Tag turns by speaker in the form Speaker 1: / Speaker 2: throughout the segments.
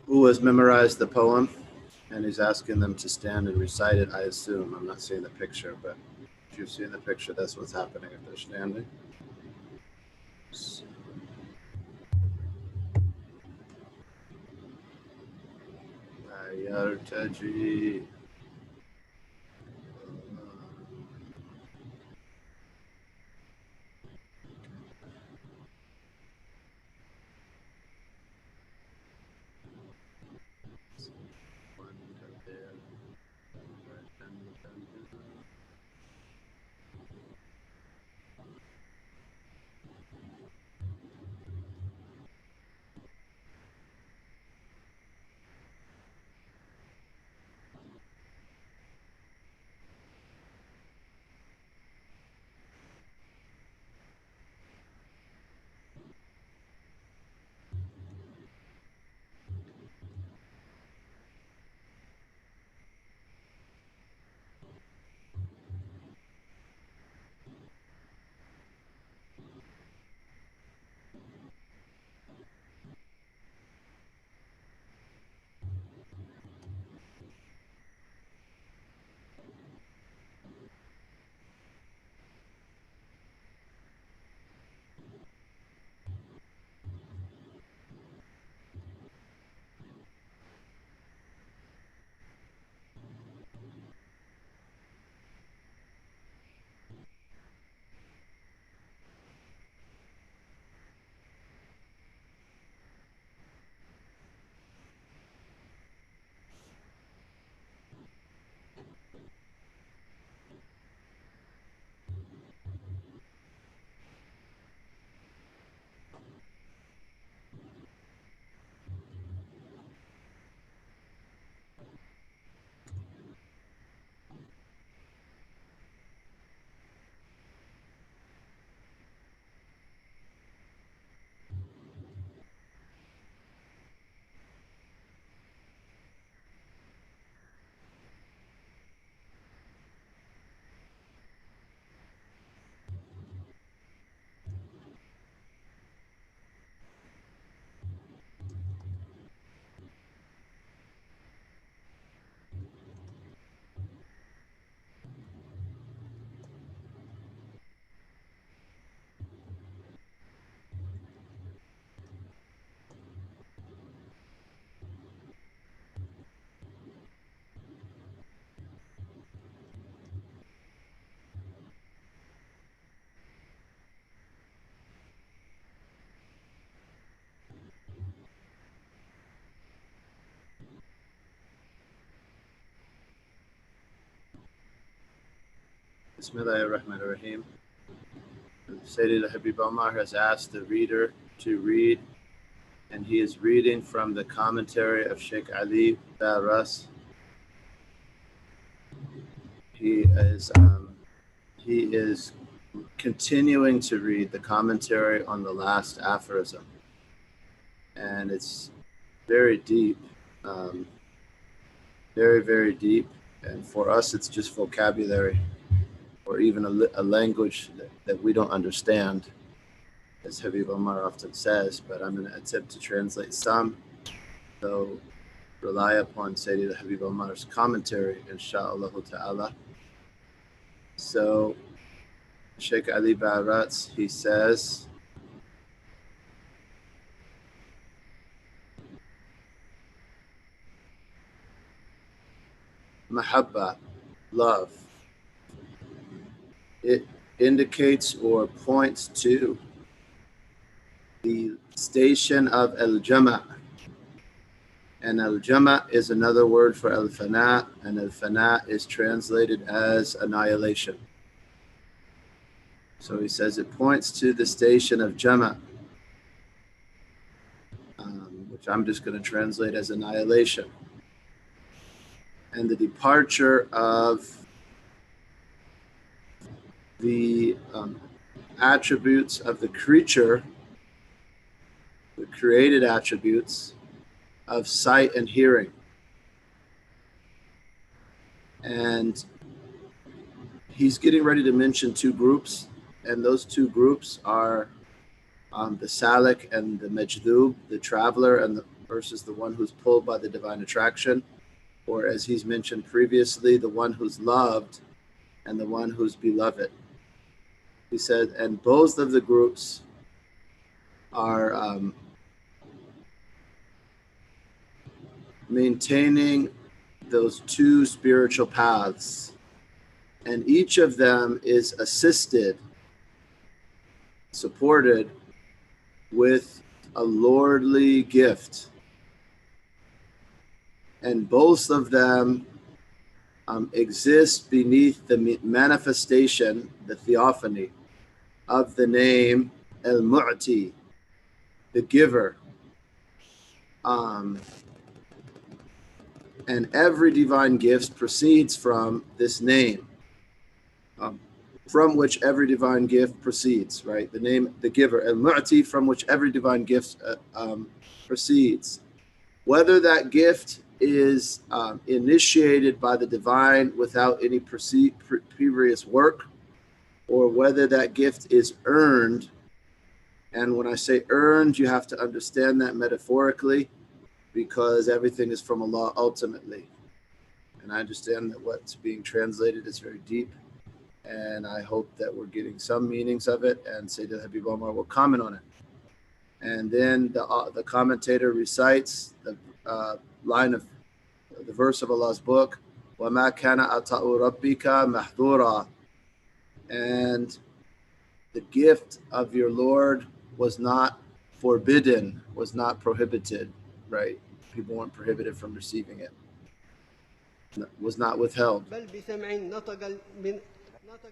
Speaker 1: who has memorized the poem, and he's asking them to stand and recite it. I assume, I'm not seeing the picture, but if you've seen the picture, that's what's happening if they're standing. Yartaji. Bismillahirrahmanirrahim. Sayyid Habib Omar has asked the reader to read, and he is reading from the commentary of Sheikh Ali Baras. He is continuing to read the commentary on the last aphorism, and it's very deep, very, very deep. And for us, it's just vocabulary, or even a language that we don't understand, as Habib Omar often says. But I'm going to attempt to translate some. So rely upon Sayyid Habib Omar's commentary, inshallah ta'ala. So Sheikh Ali Baratz, he says, Mahabba, love. It indicates or points to the station of al-jama'. And al-jama' is another word for al-fana', and al-fana' is translated as annihilation. So he says it points to the station of jama', which I'm just going to translate as annihilation. And the departure of the attributes of the creature, the created attributes of sight and hearing. And he's getting ready to mention two groups, and those two groups are the salik and the majdub, the traveler, versus the one who's pulled by the divine attraction, or as he's mentioned previously, the one who's loved and the one who's beloved. He said, and both of the groups are maintaining those two spiritual paths, and each of them is assisted, supported with a lordly gift, and both of them exist beneath the manifestation, the theophany of the name El-Mu'ti, the giver. And every divine gift proceeds from this name, from which every divine gift proceeds, right? The name, the giver, El-Mu'ti, from which every divine gift proceeds. Whether that gift is initiated by the divine without any previous work, or whether that gift is earned. And when I say earned, you have to understand that metaphorically, because everything is from Allah ultimately. And I understand that what's being translated is very deep, and I hope that we're getting some meanings of it, and Sayyid Habib Omar will comment on it. And then the commentator recites the line of the verse of Allah's book, وَمَا كَانَ عَطَاءُ رَبِّكَ مَحْظُورًا, and the gift of your Lord was not forbidden, was not prohibited, right? People weren't prohibited from receiving it. Was not withheld.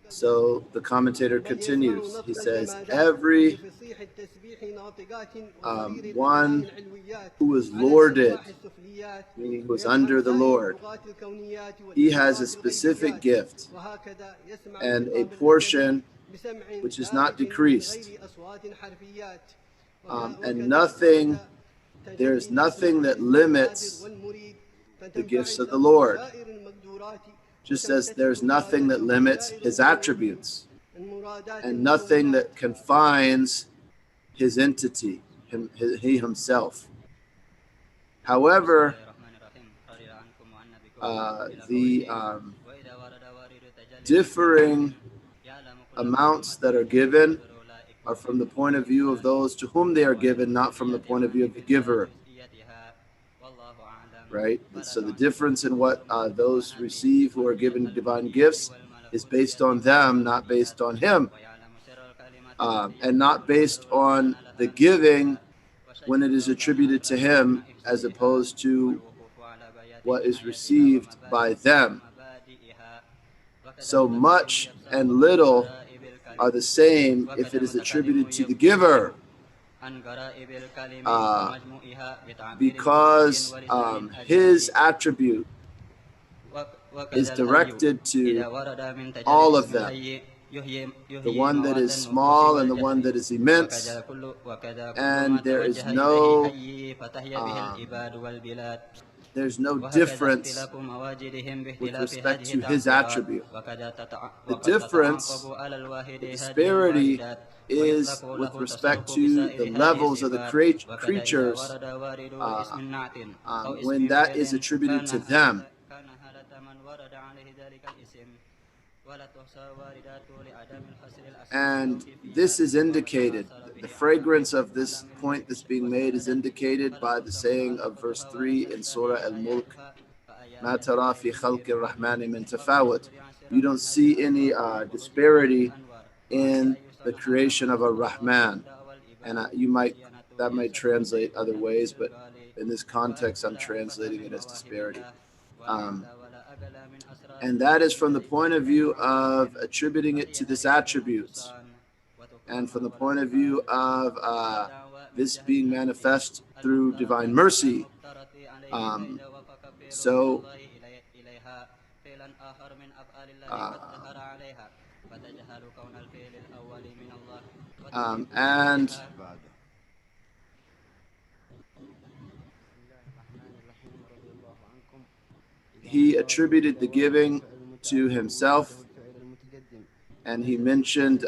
Speaker 1: So the commentator continues. He says, every one who is lorded, meaning who is under the Lord, he has a specific gift and a portion which is not decreased. And nothing, there is nothing that limits the gifts of the Lord, just as there's nothing that limits his attributes and nothing that confines his entity, he himself. However, the differing amounts that are given are from the point of view of those to whom they are given, not from the point of view of the giver. Right? So the difference in what those receive who are given divine gifts is based on them, not based on him. And not based on the giving when it is attributed to him, as opposed to what is received by them. So much and little are the same if it is attributed to the giver, because his attribute is directed to all of them, the one that is small and the one that is immense, and there's no difference with respect to his attribute. The difference, the disparity, is with respect to the levels of the creatures when that is attributed to them. And this is indicated, the fragrance of this point that's being made is indicated by the saying of verse 3 in Surah Al-Mulk, مَا تَرَى فِي خَلْقِ الرَّحْمَنِ مِنْ تَفَاوُتٍ. You don't see any disparity in the creation of a Rahman. And that might translate other ways, but in this context I'm translating it as disparity. And that is from the point of view of attributing it to this attribute, and from the point of view of this being manifest through divine mercy. And he attributed the giving to himself, and he mentioned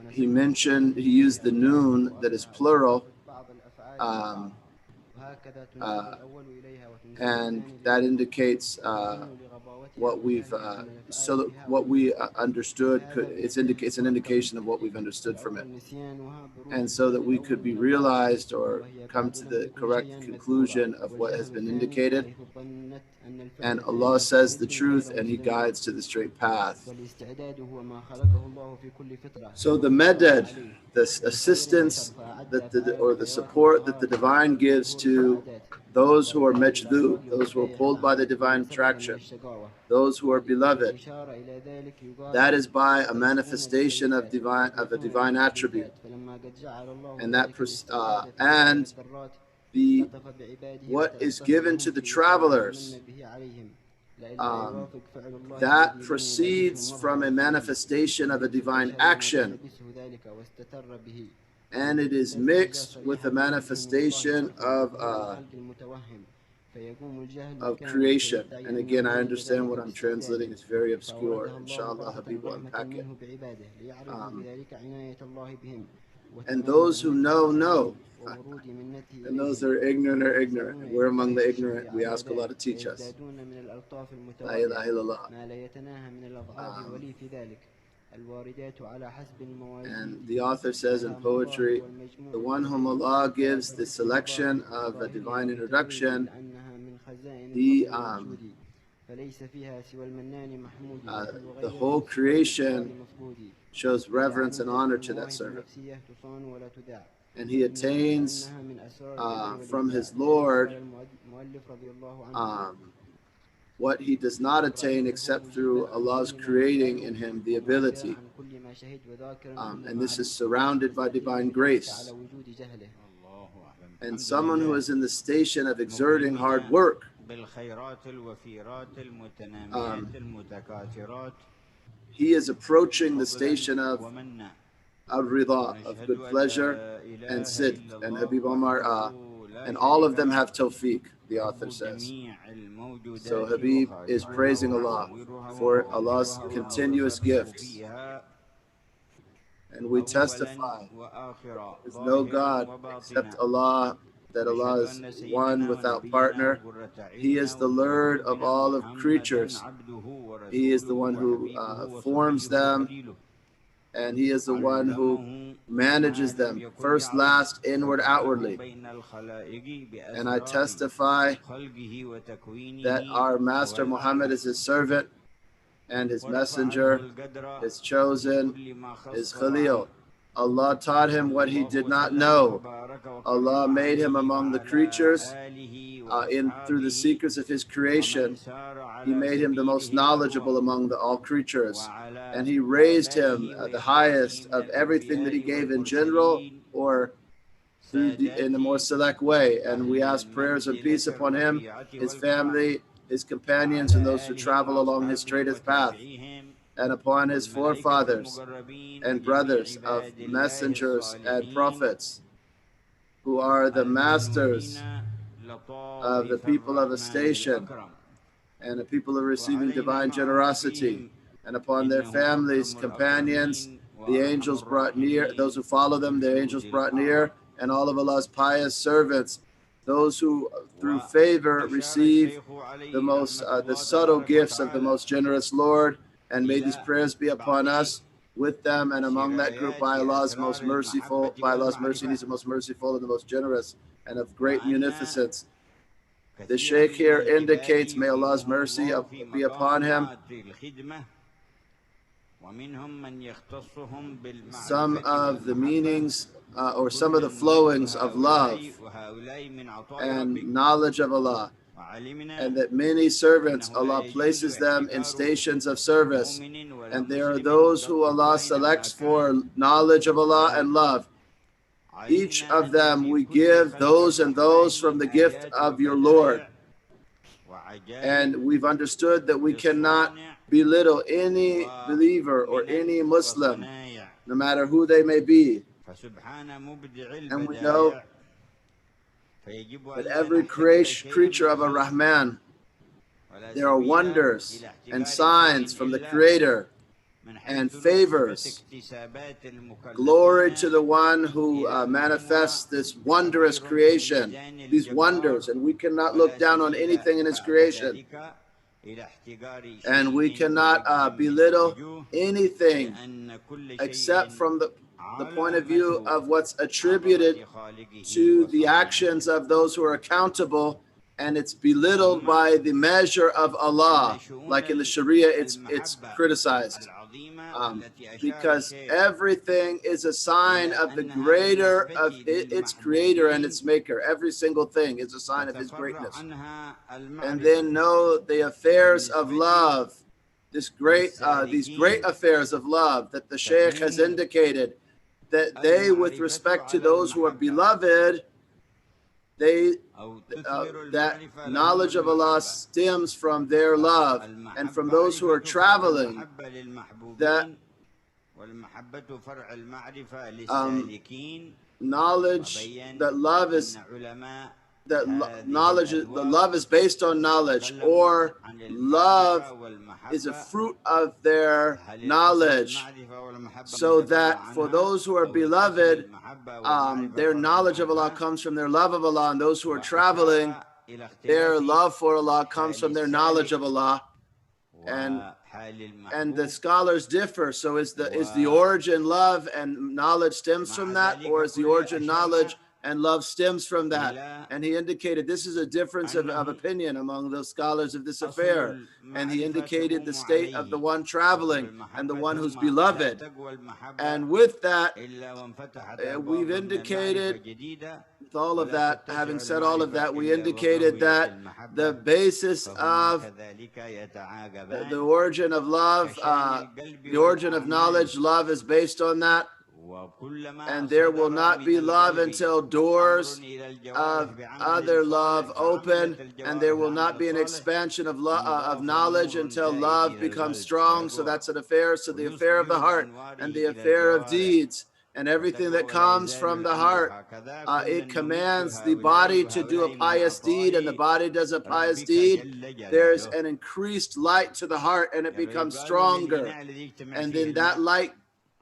Speaker 1: he used the noon that is plural Um, and that indicates what we've what we understood. It's an indication of what we've understood from it, and so that we could be realized or come to the correct conclusion of what has been indicated. And Allah says the truth, and He guides to the straight path. So the meded, the assistance or the support that the divine gives to those who are majdu, those who are pulled by the divine attraction, those who are beloved, that is by a manifestation of a divine attribute, and what is given to the travelers, that proceeds from a manifestation of a divine action, and it is mixed with a manifestation of creation. And again, I understand what I'm translating is very obscure. Inshallah, Habib will unpack it. And those who know. And those that are ignorant are ignorant. And we're among the ignorant. We ask Allah to teach us. La ilaha illallah. And the author says in poetry, the one whom Allah gives the selection of a divine introduction, the whole creation shows reverence and honor to that servant. And he attains from his Lord what he does not attain except through Allah's creating in him the ability. And this is surrounded by divine grace. And someone who is in the station of exerting hard work, he is approaching the station of al-rida, of good pleasure, and sidq. And Habib Omar, and all of them have tawfiq, the author says. So Habib is praising Allah for Allah's continuous gifts. And we testify there's no God except Allah, that Allah is one without partner. He is the Lord of all of creatures. He is the one who forms them, and He is the one who manages them, first, last, inward, outwardly. And I testify that our Master Muhammad is His servant and His messenger, His chosen, His Khalil. Allah taught him what he did not know. Allah made him among the creatures through the secrets of His creation. He made him the most knowledgeable among all creatures, and He raised him the highest of everything that He gave in general or in a more select way. And we ask prayers and peace upon him, his family, his companions, and those who travel along His straightest path, and upon his forefathers and brothers of messengers and prophets, who are the masters of the people of a station and the people of receiving divine generosity, and upon their families, companions, the angels brought near, those who follow them, the angels brought near, and all of Allah's pious servants, those who through favor receive the subtle gifts of the most generous Lord. And may these prayers be upon us, with them, and among that group by Allah's most merciful, by Allah's mercy, He's the most merciful and the most generous and of great munificence. The Shaykh here indicates, may Allah's mercy be upon him. Some of the meanings or some of the flowings of love and knowledge of Allah, and that many servants, Allah places them in stations of service, and there are those who Allah selects for knowledge of Allah and love. Each of them we give those and those from the gift of your Lord. And we've understood that we cannot belittle any believer or any Muslim, no matter who they may be. And we know that every creature of Ar-Rahman, there are wonders and signs from the Creator, and favors. Glory to the one who manifests this wondrous creation, these wonders, and we cannot look down on anything in his creation. And we cannot belittle anything except from the point of view of what's attributed to the actions of those who are accountable, and it's belittled by the measure of Allah. Like in the Sharia, it's criticized. Because everything is a sign of the greater of its creator and its maker. Every single thing is a sign of his greatness. And then know the affairs of love, these great affairs of love that the Shaykh has indicated, that they, with respect to those who are beloved, that knowledge of Allah stems from their love, and from those who are traveling, that knowledge, that love is the love is based on knowledge, or love is a fruit of their knowledge, so that for those who are beloved, their knowledge of Allah comes from their love of Allah, and those who are traveling, their love for Allah comes from their knowledge of Allah. And the scholars differ. So is the origin love and knowledge stems from that, or is the origin knowledge and love stems from that? And he indicated this is a difference of opinion among those scholars of this affair. And he indicated the state of the one traveling and the one who's beloved. And with that, we've indicated, with all of that, having said all of that, we indicated that the basis of the origin of love, the origin of knowledge, love is based on that. And there will not be love until doors of other love open, and there will not be an expansion of knowledge until love becomes strong. So that's an affair. So the affair of the heart and the affair of deeds and everything that comes from the heart, it commands the body to do a pious deed, and the body does a pious deed. There's an increased light to the heart, and it becomes stronger, and then that light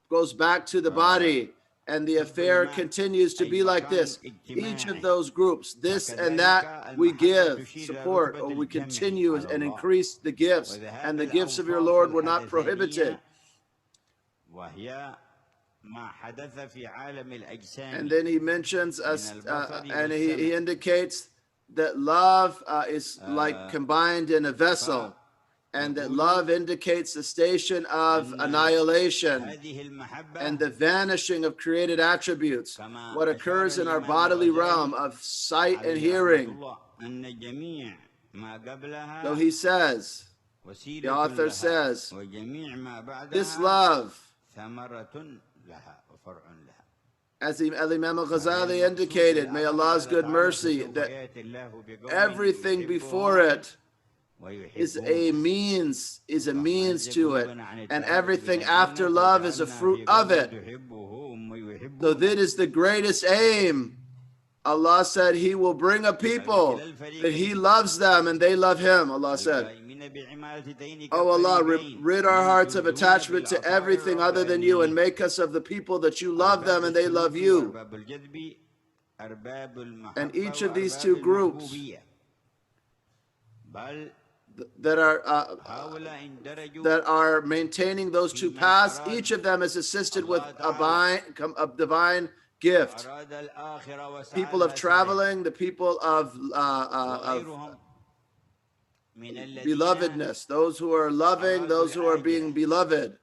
Speaker 1: goes back to the body, and the affair continues to be like this. Each of those groups, this and that, we give support, or we continue and increase the gifts, and the gifts of your Lord were not prohibited. And then he mentions us, and he indicates that love is like combined in a vessel, and that love indicates the station of annihilation and the vanishing of created attributes, what occurs in our bodily realm of sight and hearing. So he says, the author says, this love, as Imam al-Ghazali indicated, may Allah's good mercy, that everything before it is a means to it, and everything after love is a fruit of it. So that is the greatest aim. Allah said he will bring a people that he loves them and they love him. Allah said, oh Allah, rid our hearts of attachment to everything other than you, and make us of the people that you love them and they love you. And each of these two groups that are maintaining those two paths, each of them is assisted with a divine gift. People of traveling, the people of belovedness, those who are loving, those who are being beloved.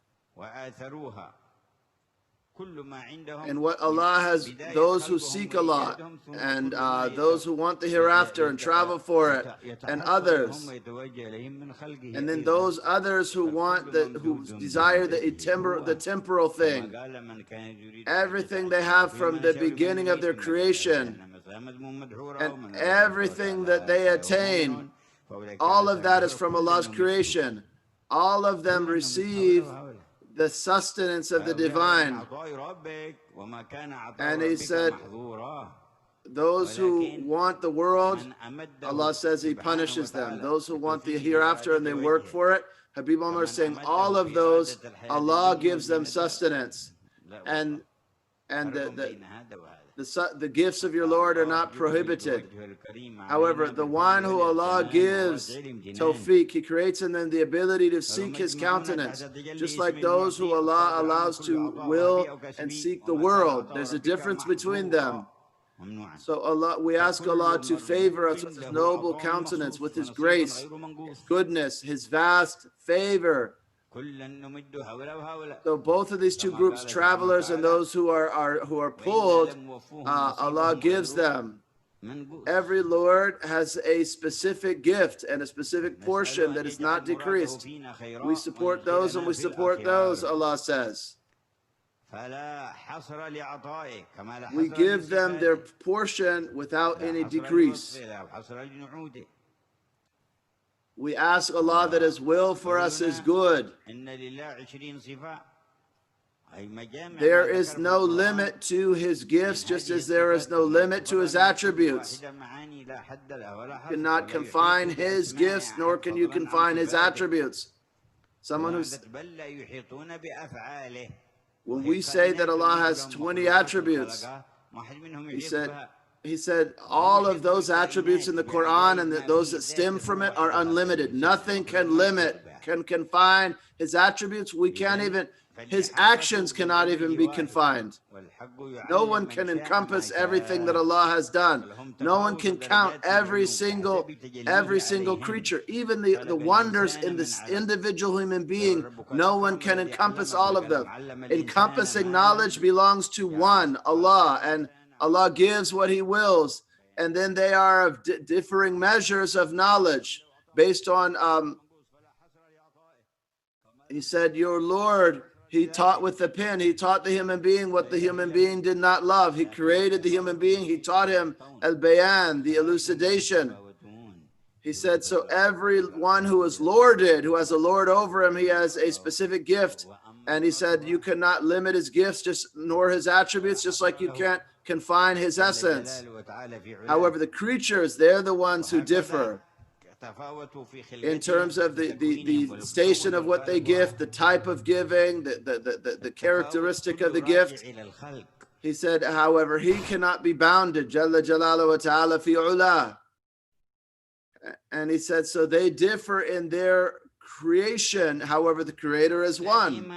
Speaker 1: And what Allah has, those who seek Allah, and those who want the hereafter and travel for it, and others. And then those others who desire the temporal thing, everything they have from the beginning of their creation, and everything that they attain, all of that is from Allah's creation. All of them receive the sustenance of the divine. And he said, those who want the world, Allah says he punishes them. Those who want the hereafter and they work for it, Habib Omar is saying all of those, Allah gives them sustenance. And the gifts of your Lord are not prohibited. However, the one who Allah gives tawfiq, He creates in them the ability to seek His countenance, just like those who Allah allows to will and seek the world. There's a difference between them. So Allah, we ask Allah to favor us with His noble countenance, with His grace, His goodness, His vast favor. So both of these two groups, travelers and those who are pulled, Allah gives them. Every Lord has a specific gift and a specific portion that is not decreased. We support those and we support those, Allah says. We give them their portion without any decrease. We ask Allah that His will for us is good. There is no limit to His gifts, just as there is no limit to His attributes. You cannot confine His gifts, nor can you confine His attributes. Someone who's... When we say that Allah has 20 attributes, He said all of those attributes in the Quran and those that stem from it are unlimited. Nothing can confine His attributes. We can't even, His actions cannot even be confined. No one can encompass everything that Allah has done. No one can count every single creature, even the wonders in this individual human being. No one can encompass all of them. Encompassing knowledge belongs to one, Allah, and Allah gives what He wills, and then they are of differing measures of knowledge based on, He said, your Lord, He taught with the pen. He taught the human being what the human being did not love. He created the human being. He taught him al-bayan, the elucidation. He said, so everyone who is lorded, who has a lord over him, he has a specific gift. And He said, you cannot limit His gifts, nor His attributes, just like you can't confine His essence. However, the creatures, they're the ones who differ in terms of the station of what they give, the type of giving, the characteristic of the gift. He said, however, He cannot be bounded, Jalla Jalaluhu wa Ta'ala fi ula. And He said, so they differ in their creation, however, the Creator is one.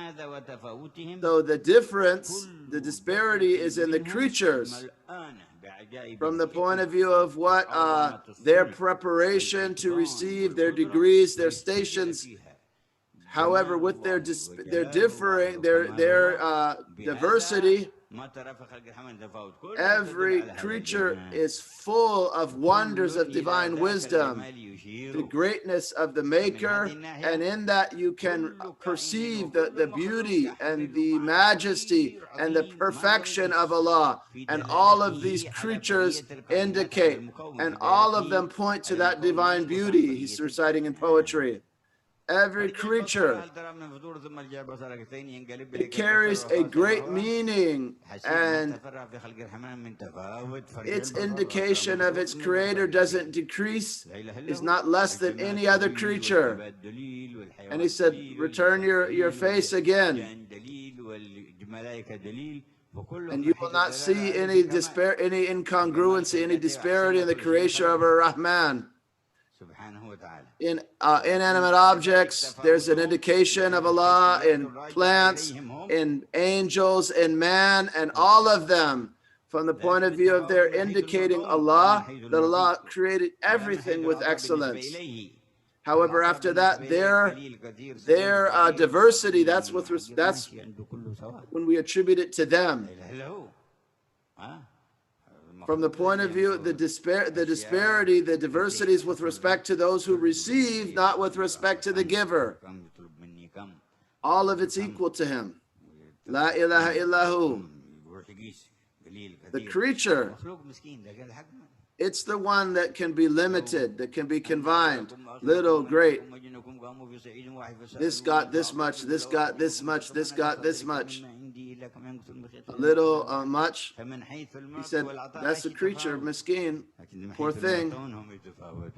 Speaker 1: So the difference, the disparity is in the creatures. From the point of view of what their preparation to receive their degrees, their stations. However, with their differing, their diversity, every creature is full of wonders of divine wisdom, the greatness of the Maker, and in that you can perceive the beauty and the majesty and the perfection of Allah. And all of these creatures indicate, and all of them point to that divine beauty He's reciting in poetry. Every creature, it carries a great meaning, and its indication of its Creator doesn't decrease, is not less than any other creature. And He said, return your face again, and you will not see any incongruency, any disparity in the creation of Ar-Rahman. In inanimate objects, there's an indication of Allah, in plants, in angels, in man, and all of them, from the point of view of their indicating Allah, that Allah created everything with excellence. However, after that, their diversity, that's when we attribute it to them. From the point of view, the disparity, the diversities with respect to those who receive, not with respect to the giver. All of it's equal to Him. La ilaha illahu. The creature, it's the one that can be limited, that can be confined. Little, great. This got this much, this got this much, this got this much. A little, much. He said, that's the creature, miskeen, poor thing.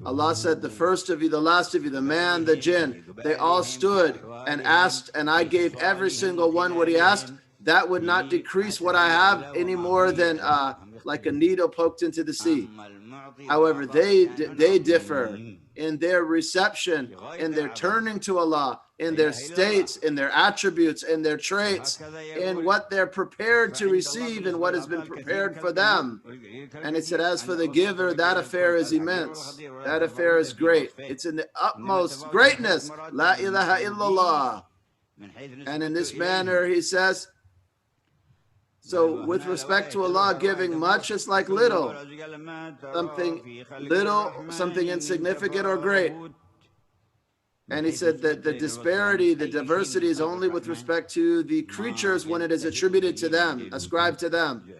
Speaker 1: Allah said, the first of you, the last of you, the man, the jinn, they all stood and asked, and I gave every single one what he asked. That would not decrease what I have any more than like a needle poked into the sea. However, they differ in their reception, in their turning to Allah, in their states, in their attributes, in their traits, in what they're prepared to receive and what has been prepared for them. And it said, as for the giver, that affair is immense. That affair is great. It's in the utmost greatness. La ilaha illallah. And in this manner, he says, so with respect to Allah giving much, it's like little. Something little, something insignificant or great. And he said that the disparity, the diversity is only with respect to the creatures when it is attributed to them, ascribed to them.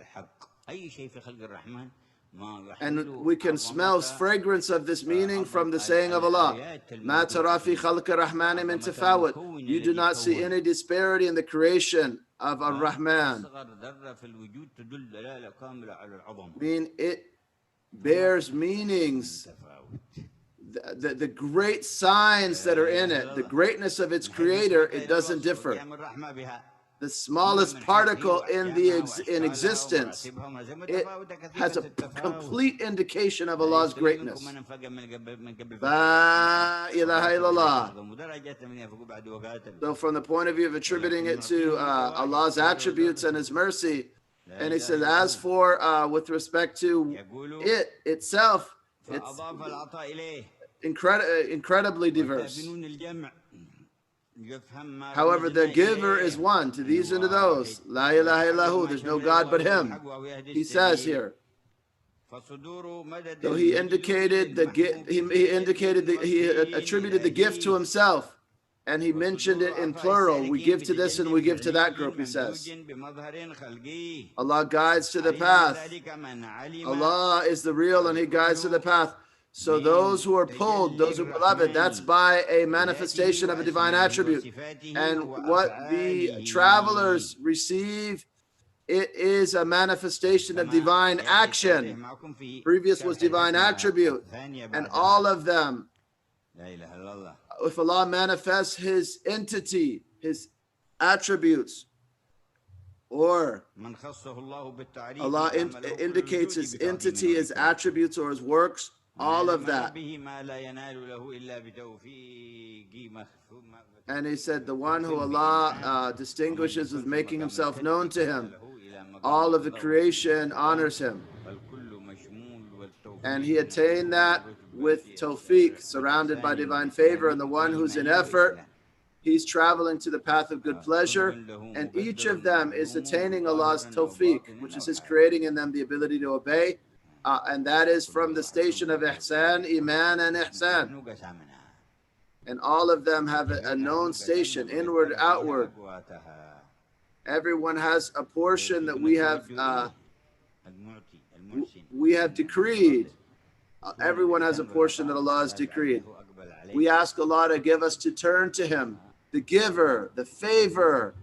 Speaker 1: And we can smell fragrance of this meaning from the saying of Allah, "Ma tara fi khalqi rahmani min tafawut." You do not see any disparity in the creation of Ar-Rahman. Mean it bears meanings. The great signs that are in it, the greatness of its creator, it doesn't differ. The smallest particle in existence, it has a complete indication of Allah's greatness. La ilaha illallah. So from the point of view of attributing it to Allah's attributes and His mercy, and he says, as for with respect to it itself, it's incredibly diverse. However, the giver is one, to these and to those. La ilaha illahu, there's no God but Him. He says here. So he indicated he attributed the gift to himself, and he mentioned it in plural. We give to this and we give to that group, he says. Allah guides to the path. Allah is the real and He guides to the path. So those who are pulled, those who are beloved, that's by a manifestation of a divine attribute. And what the travelers receive, it is a manifestation of divine action. Previous was divine attribute. And all of them, if Allah manifests His entity, His attributes, or Allah indicates His entity, His attributes, or His works, all of that. And he said, the one who Allah distinguishes with making Himself known to Him, all of the creation honors Him. And he attained that with tawfiq, surrounded by divine favor. And the one who's in effort, he's traveling to the path of good pleasure. And each of them is attaining Allah's tawfiq, which is His creating in them the ability to obey. And that is from the station of ihsan, iman, and ihsan. And all of them have a known station, inward, outward. Everyone has a portion that we have decreed. Everyone has a portion that Allah has decreed. We ask Allah to give us to turn to Him, the giver, the favor.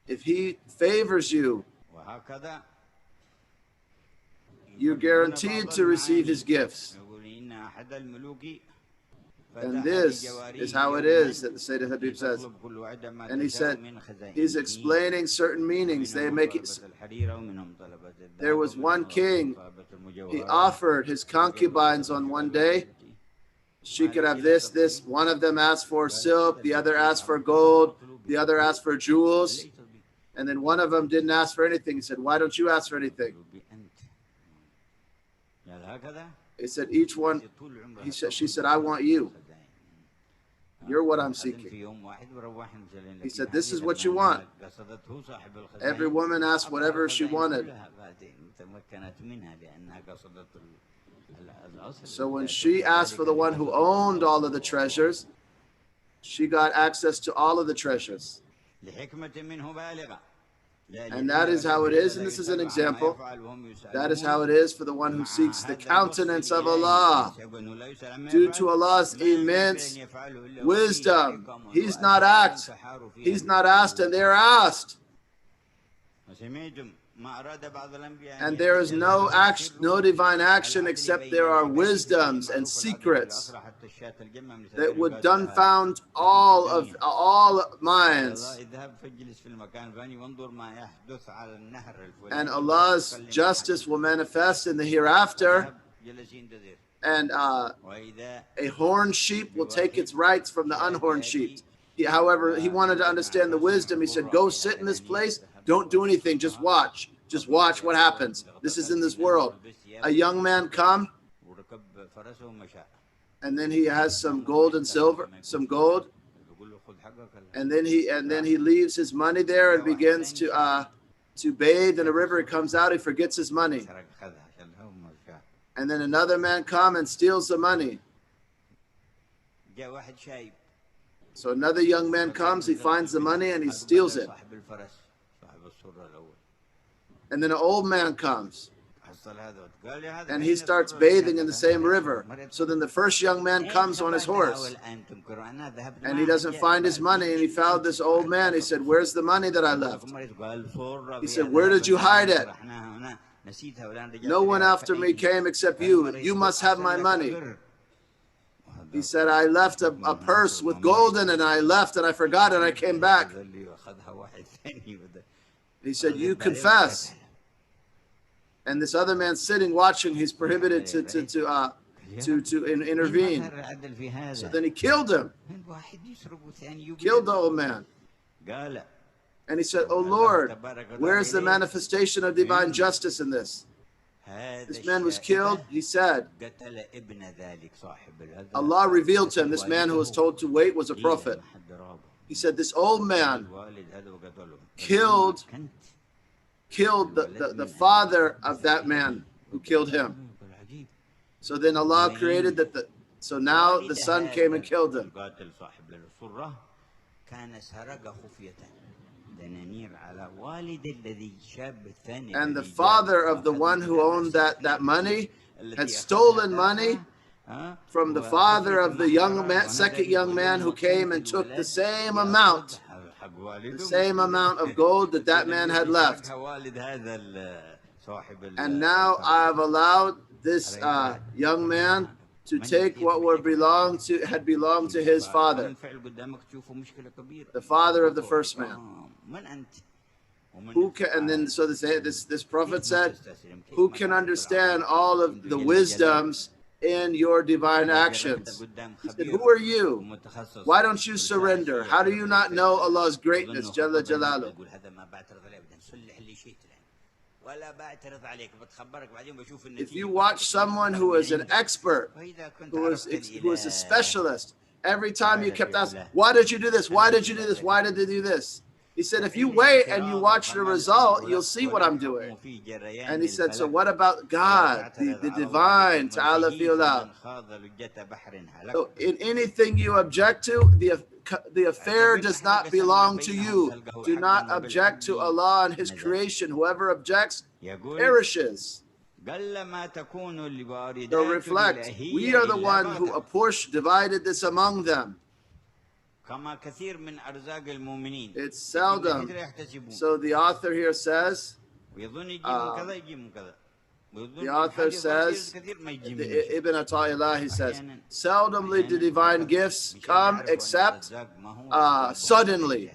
Speaker 1: If He favors you, you're guaranteed to receive His gifts. And this is how it is that the Sayyid Habib says. And he said, he's explaining certain meanings. They make it. There was one king, he offered his concubines on one day. She could have this. One of them asked for silk, the other asked for gold, the other asked for jewels. And then one of them didn't ask for anything. He said, why don't you ask for anything? He said, each one, she said, I want you. You're what I'm seeking. He said, this is what you want. Every woman asked whatever she wanted. So when she asked for the one who owned all of the treasures, she got access to all of the treasures. And that is how it is, and this is an example. That is how it is for the one who seeks the countenance of Allah. Due to Allah's immense wisdom, He's not asked, and they're asked. And there is no action, no divine action, except there are wisdoms and secrets that would dumbfound all minds. And Allah's justice will manifest in the hereafter, and a horned sheep will take its rights from the unhorned sheep. However, he wanted to understand the wisdom. He said, go sit in this place, don't do anything, just watch. Just watch what happens. This is in this world. A young man come, and then he has some gold and silver, some gold, and then he leaves his money there and begins to bathe in a river. He comes out, he forgets his money. And then another man come and steals the money. So another young man comes, he finds the money and he steals it. And then an old man comes and he starts bathing in the same river. So then the first young man comes on his horse and he doesn't find his money, and he found this old man. He said, where's the money that I left? He said, where did you hide it? No one after me came except you. You must have my money. He said, I left a purse with gold in it, and I left and I forgot and I came back. He said, you confess. And this other man sitting watching, he's prohibited to intervene. So then he killed him. Killed the old man. And he said, oh Lord, where's the manifestation of divine justice in this? This man was killed. He said, Allah revealed to him, this man who was told to wait was a prophet. He said, this old man killed the father of that man who killed him. So then Allah created that. So now the son came and killed him. And the father of the one who owned that money had stolen money from the father of the second young man who came and took the same amount of gold that man had left. And now I have allowed this young man to take what had belonged to his father, the father of the first man. And then so this prophet said, who can understand all of the wisdoms in your divine actions? He said, who are you? Why don't you surrender? How do you not know Allah's greatness, Jalla Jalaluh? If you watch someone who is an expert, who is a specialist, every time you kept asking, why did you do this? Why did you do this? Why did they do this? He said, if you wait and you watch the result, you'll see what I'm doing. And he said, so what about God, the divine, Ta'ala fi'ullah? So in anything you object to, the affair does not belong to you. Do not object to Allah and His creation. Whoever objects perishes. So reflect, we are the one who divided this among them. It's seldom. So the author here says, Ibn Ata'illah, he says, seldomly do divine gifts come except suddenly,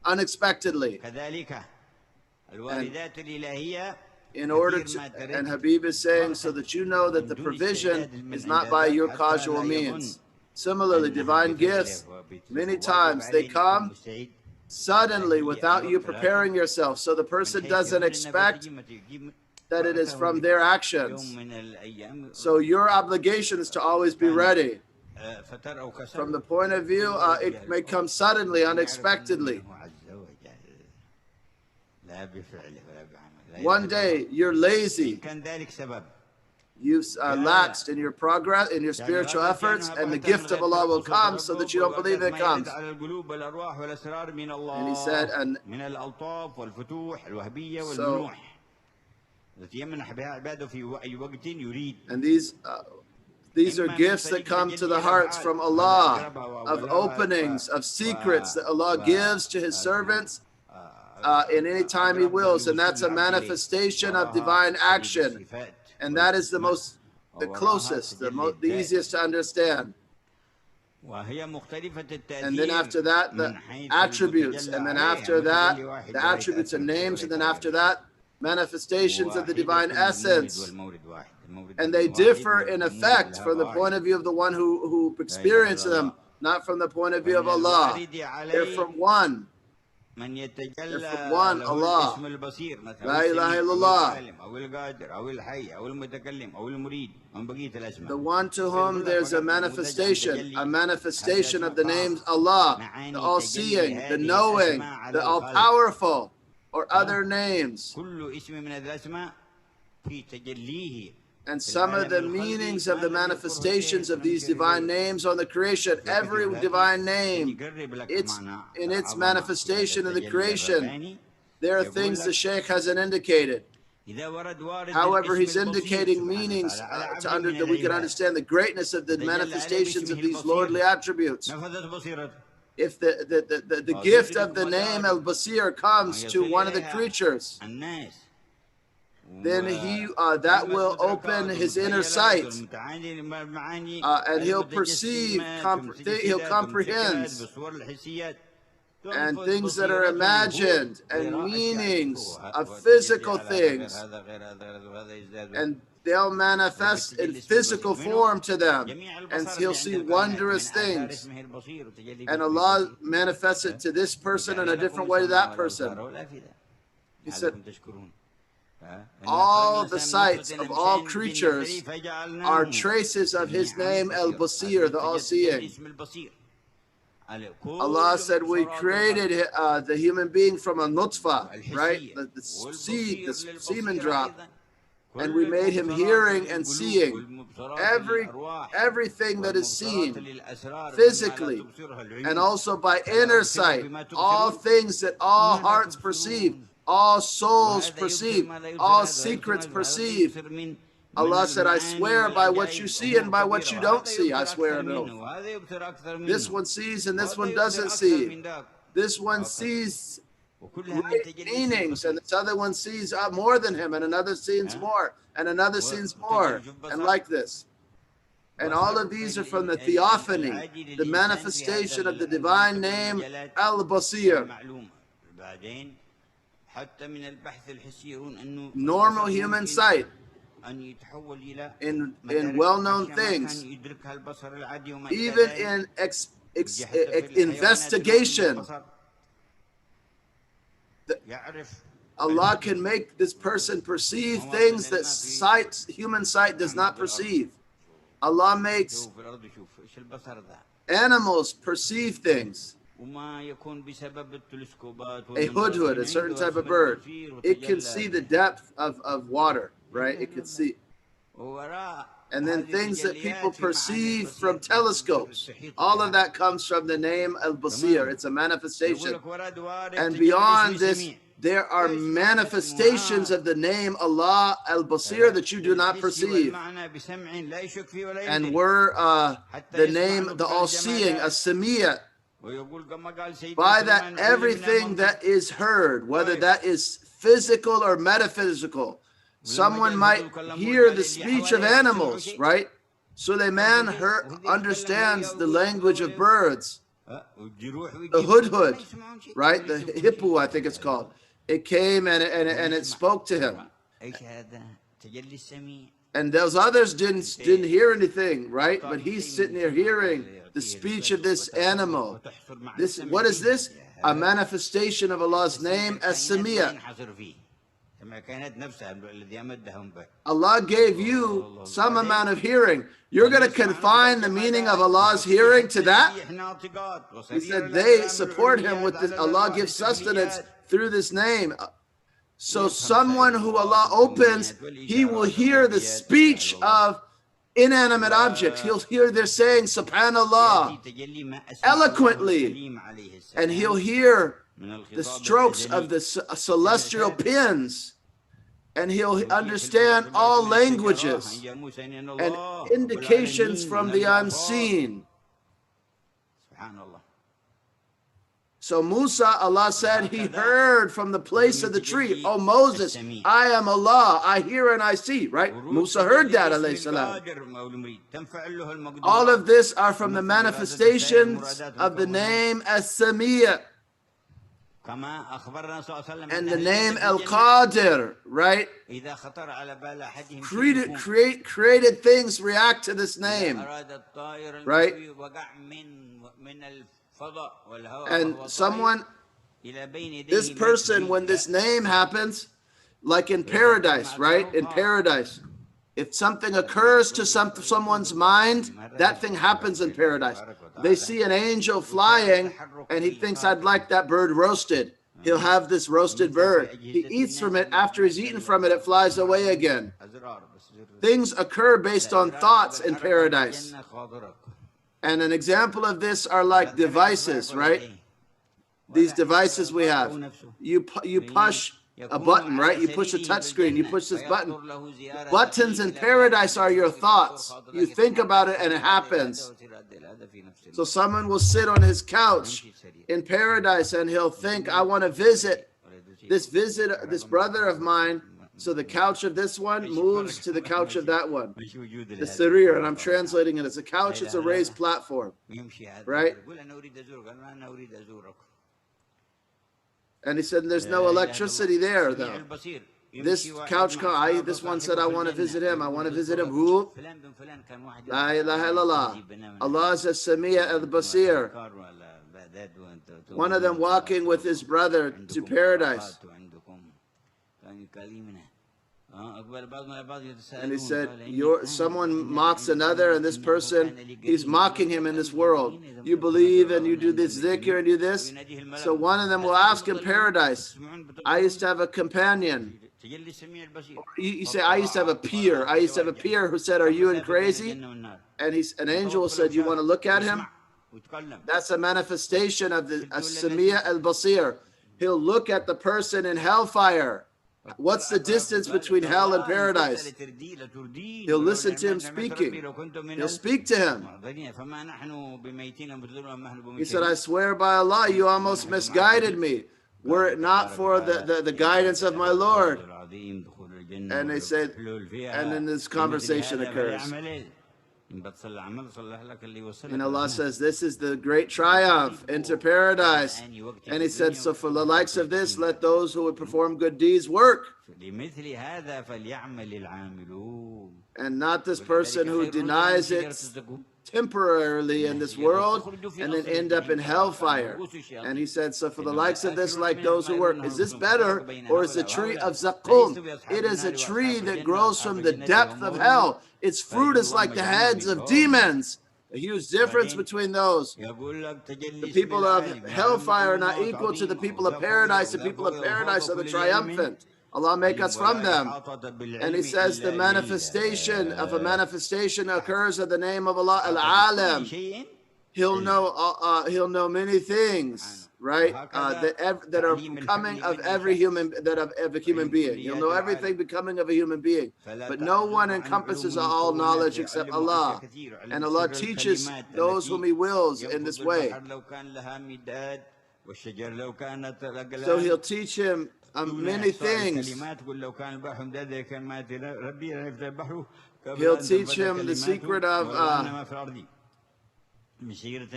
Speaker 1: unexpectedly. And and Habib is saying, so that you know that the provision is not by your casual means. Similarly, divine gifts, many times they come suddenly without you preparing yourself. So the person doesn't expect that it is from their actions. So your obligation is to always be ready. From the point of view, it may come suddenly, unexpectedly. One day you're lazy. you've laxed in your progress, in your spiritual efforts, and the gift of Allah will come so that you don't believe it comes. And he said, and so, and these are gifts that come to the hearts from Allah, of openings, of secrets that Allah gives to His servants in any time He wills. And that's a manifestation of divine action. And that is the closest, the easiest to understand. And then after that, the attributes. And then after that, the attributes and names. And then after that, manifestations of the divine essence. And they differ in effect from the point of view of the one who experiences them, not from the point of view of Allah. They're from one. They're from one, Allah. La ilaha illallah. The one to whom there's a manifestation of the names Allah, the all-seeing, the knowing, the all-powerful, or other names. And some of the meanings of the manifestations of these divine names on the creation, every divine name, it's in its manifestation in the creation. There are things the Shaykh hasn't indicated. However, he's indicating meanings that we can understand the greatness of the manifestations of these lordly attributes. If the gift of the name Al-Basir comes to one of the creatures, then that will open his inner sight, and he'll perceive, he'll comprehend, and things that are imagined, and meanings of physical things, and they'll manifest in physical form to them, and he'll see wondrous things. And Allah manifests it to this person in a different way to that person. He said, all the sights of all creatures are traces of His name Al-Basir, the all-seeing. Allah said we created the human being from a nutfa, right? The seed, the semen drop. And we made him hearing and seeing. Everything that is seen physically and also by inner sight, all things that all hearts perceive, all souls perceive, all secrets perceive. Allah said, I swear by what you see and by what you don't see, I swear an oath. This one sees and this one doesn't see. This one sees great meanings, and this other one sees more than him, and another sees more, and another sees more, and like this. And all of these are from the theophany, the manifestation of the divine name Al-Basir. Normal human sight in well-known things, even in investigation, Allah can make this person perceive things that human sight does not perceive. Allah makes animals perceive things. A hudhud, a certain type of bird, it can see the depth of water, right? It can see. And then things that people perceive from telescopes, all of that comes from the name Al-Basir. It's a manifestation. And beyond this, there are manifestations of the name Allah Al-Basir that you do not perceive. And we're the name, the all-seeing, as-Samiyat. By that, everything that is heard, whether that is physical or metaphysical, someone might hear the speech of animals, right? Suleiman understands the language of birds. The hudhud, right? The hippo, I think it's called. It came and it spoke to him. And those others didn't hear anything, right? But he's sitting there hearing the speech of this animal. What is this? A manifestation of Allah's name as Samiyah. Allah gave you some amount of hearing. You're going to confine the meaning of Allah's hearing to that? He said they support him with this. Allah gives sustenance through this name. So someone who Allah opens, he will hear the speech of inanimate objects. He'll hear they're saying Subhanallah eloquently, and he'll hear the strokes of the celestial pins, and he'll understand all languages and indications from the unseen. So Musa, Allah said, he heard from the place of the tree, "Oh Moses, I am Allah, I hear and I see," right? Musa heard that, alayhi salam. All of this are from the manifestations of the name As-Sami', and the name Al-Qadir, right? Created things react to this name, right? And someone, this person, when this name happens, like in paradise, right? In paradise, if something occurs to someone's mind, that thing happens in paradise. They see an angel flying, and he thinks, "I'd like that bird roasted." He'll have this roasted bird. He eats from it. After he's eaten from it, it flies away again. Things occur based on thoughts in paradise. And an example of this are like devices, right? These devices we have. You push a button, right? You push a touch screen. You push this button. Buttons in paradise are your thoughts. You think about it and it happens. So someone will sit on his couch in paradise and he'll think, "I want to visit this brother of mine." So the couch of this one moves to the couch of that one. The sarir, and I'm translating it as a couch. It's a raised platform, right? And he said, "There's no electricity there, though." This couch, this one said, "I want to visit him. I want to visit him." Who? La ilaha illallah. Allah is As-Sami' al-Basir. One of them walking with his brother to paradise. And he said, someone mocks another, and this person, he's mocking him in this world. You believe and you do this zikr and do this. So one of them will ask in paradise, "I used to have a companion." You say, "I used to have a peer. I used to have a peer who said, 'Are you crazy?' And an angel said, 'You want to look at him?' That's a manifestation of the As-Sami' al-Basir. He'll look at the person in hellfire. What's the distance between hell and paradise? He'll listen to him speaking. He'll speak to him. He said, "I swear by Allah, you almost misguided me. Were it not for the guidance of my Lord." And they said, and then this conversation occurs. And Allah says, "This is the great triumph into paradise." And he said, "So for the likes of this, let those who would perform good deeds work. And not this person who denies it temporarily in this world and then end up in hellfire." And he said, "So for the likes of this, like those who work." Is this better, or is the tree of Zaqqum? It is a tree that grows from the depth of hell. Its fruit is like the heads of demons. A huge difference between those. The people of hellfire are not equal to the people of paradise. The people of paradise are the triumphant. Allah make us from them. And he says the manifestation of a manifestation occurs in the name of Allah, Al-Alam. He'll know many things, right? That are coming of every human, of a human being. He'll know everything becoming of a human being. But no one encompasses all knowledge except Allah. And Allah teaches those whom He wills in this way. So He'll teach him many things. He'll teach him the secret of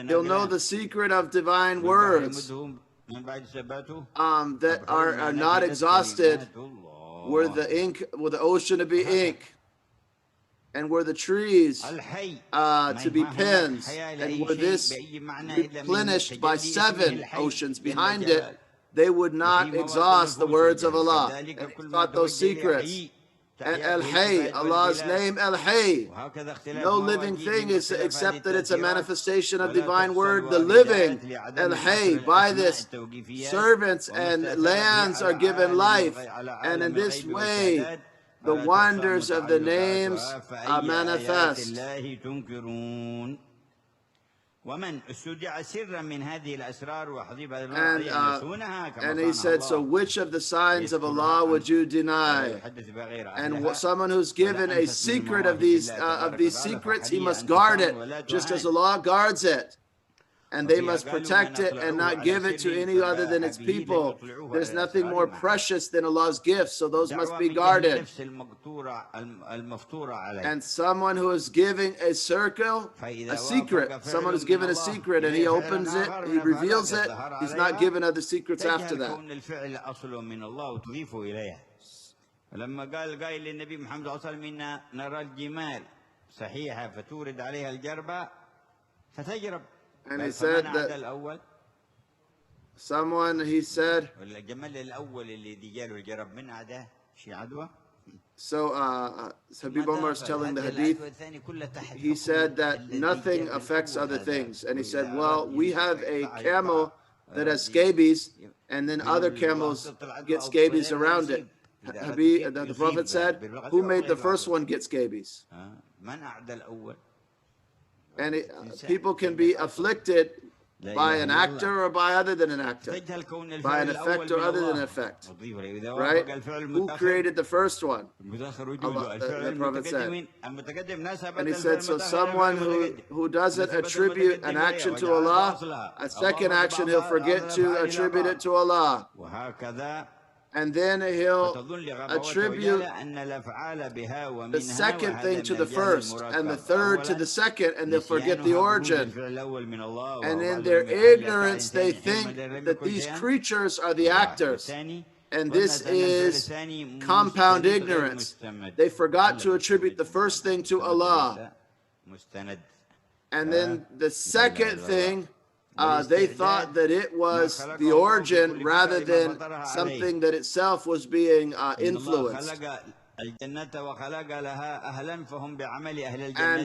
Speaker 1: he'll know the secret of divine words that are not exhausted, where the ocean to be ink, and where the trees to be pens, and were this replenished by 7 oceans behind it, they would not exhaust the words of Allah. And he taught those secrets. And El-Hay, Allah's name El-Hay. No living thing is except that it's a manifestation of divine word, the living. El-Hay, by this, servants and lands are given life. And in this way, the wonders of the names are manifest. And he said, so which of the signs of Allah would you deny? And someone who's given a secret of these secrets, he must guard it, just as Allah guards it. And they must protect it and not give it to any other than its people. There's nothing more precious than Allah's gifts, so those must be guarded. And someone who is giving a secret, someone who's given a secret and he opens it, he reveals it, he's not given other secrets after that.
Speaker 2: لما قال قائل للنبي محمد صلى الله عليه وسلم إن نرى الجمال صحيحة فتورد عليها الجربة فتجرب.
Speaker 1: And he said that someone, he said, so Habib Omar is telling the hadith, he said that nothing affects other things. And he said, well, we have a camel that has scabies, and then other camels get scabies around it. The Prophet said, who made the first one get scabies? And people can be afflicted by an actor or by other than an actor, by an effect or other than an effect, right? Who created the first one? Allah, the Prophet said. And he said, so someone who doesn't attribute an action to Allah, a second action he'll forget to attribute it to Allah. And then he'll attribute the second thing to the first, and the third to the second, and they'll forget the origin. And in their ignorance, they think that these creatures are the actors. And this is compound ignorance. They forgot to attribute the first thing to Allah. And then the second thing, they thought that it was the origin rather than something that itself was being influenced. And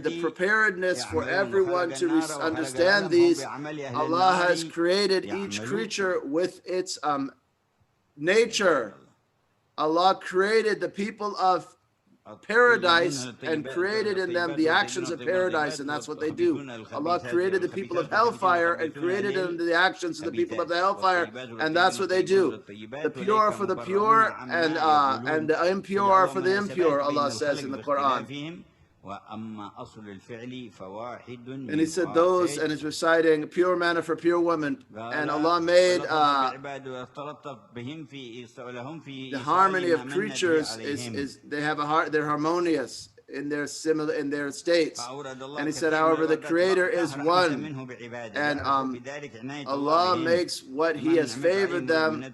Speaker 1: the preparedness for everyone to understand these, Allah has created each creature with its nature. Allah created the people of paradise and created in them the actions of paradise, and that's what they do. Allah created the people of hellfire and created in them the actions of the people of the hellfire, and that's what they do. The pure for the pure and the impure are for the impure, Allah says in the Quran. And he said those, and he's reciting pure manna for pure woman, and Allah made the harmony of creatures is they have a heart, they're harmonious in their states. And he said, however, the Creator is one, and Allah makes what He has favored them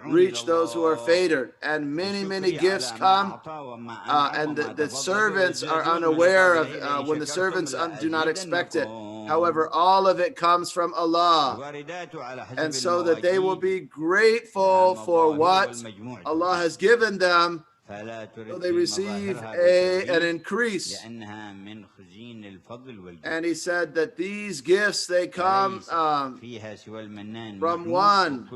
Speaker 1: reach those who are favored. And many gifts come, and the servants are unaware of when the servants do not expect it. However, all of it comes from Allah, and so that they will be grateful for what Allah has given them, so they receive an increase. And he said that these gifts, they come from one,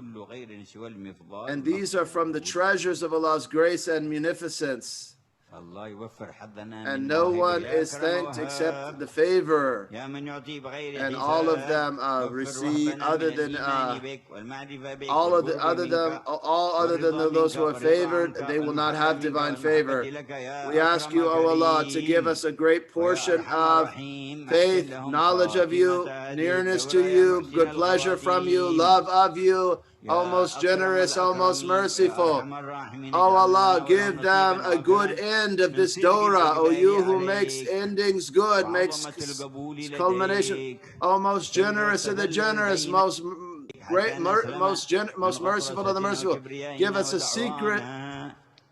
Speaker 1: and these are from the treasures of Allah's grace and munificence. And no one is thanked except the favorer, and all of them receive other than all other than those who are favored, they will not have divine favor. We ask you, O Allah, to give us a great portion of faith, knowledge of you, nearness to you, good pleasure from you, love of you, O most generous, O most merciful. O Allah, give them a good end of this Dora. O you who makes endings good, makes culmination. O most generous of the generous, most great, most merciful of the merciful. Give us a secret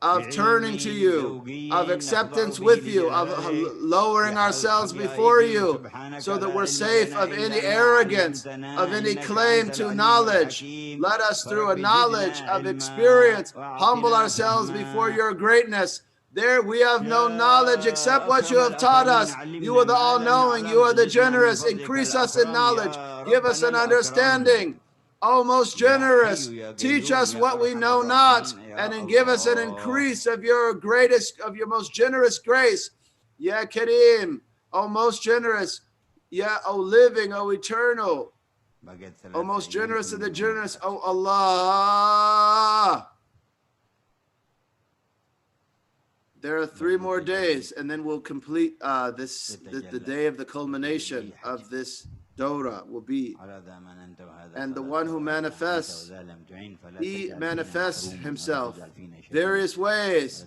Speaker 1: of turning to you, of acceptance with you, of lowering ourselves before you, so that we're safe of any arrogance, of any claim to knowledge. Let us, through a knowledge of experience, humble ourselves before your greatness. There we have no knowledge except what you have taught us. You are the all-knowing. You are the generous. Increase us in knowledge. Give us an understanding. O most generous, teach us what we know not, and give us an increase of your most generous grace. Ya Kareem, O most generous. Ya O living, O eternal. O most generous of the generous, O Allah. There are 3 more days, and then we'll complete the day of the culmination of this Dawrah will be. And the one who manifests, he manifests himself various ways.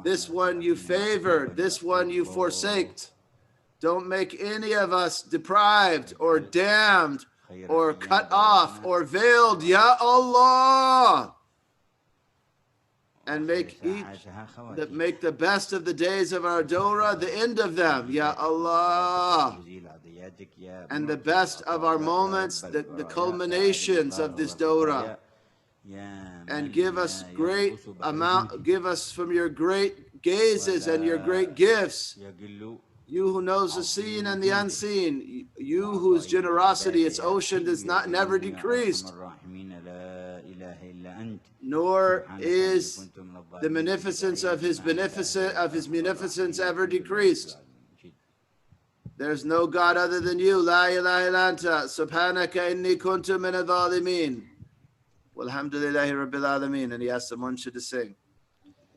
Speaker 1: This one you favored, this one you forsaked. Don't make any of us deprived or damned or cut off or veiled, Ya Allah. And make the best of the days of our Dawrah, the end of them, Ya Allah. And the best of our moments, the culminations of this Dawrah. And give us give us from your great gazes and your great gifts. You who knows the seen and the unseen. You whose generosity, its ocean is never decreased. Nor is the munificence of his munificence ever decreased. There's no God other than you. La ilaha illa anta. Subhanaka inni kuntu min adh-dhalimin. Walhamdulillahi rabbil alamin. And he asked someone should to sing.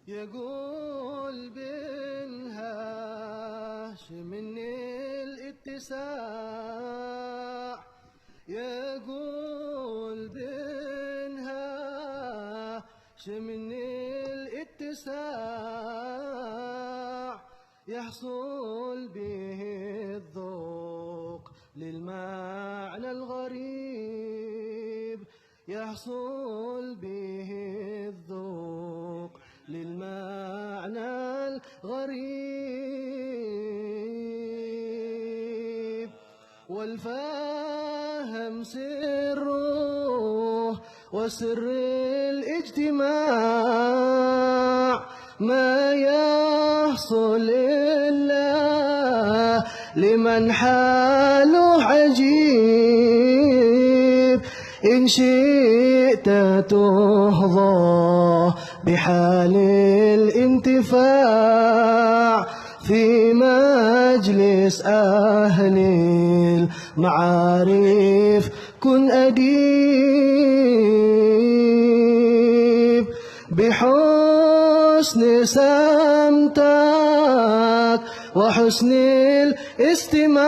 Speaker 3: يقول بالهاش من الاتساع يقول بالهاش من الاتساع يحصل به الذوق للمعنى الغريب يحصل به الذوق للمعنى الغريب والفهم سره وسر الاجتماع ما يحصل إلا لمن حاله عجيب إن شئت تهضى بحال الانتفاع في مجلس أهل المعارف كن أديب بحسن سمتك وحسن الاستماع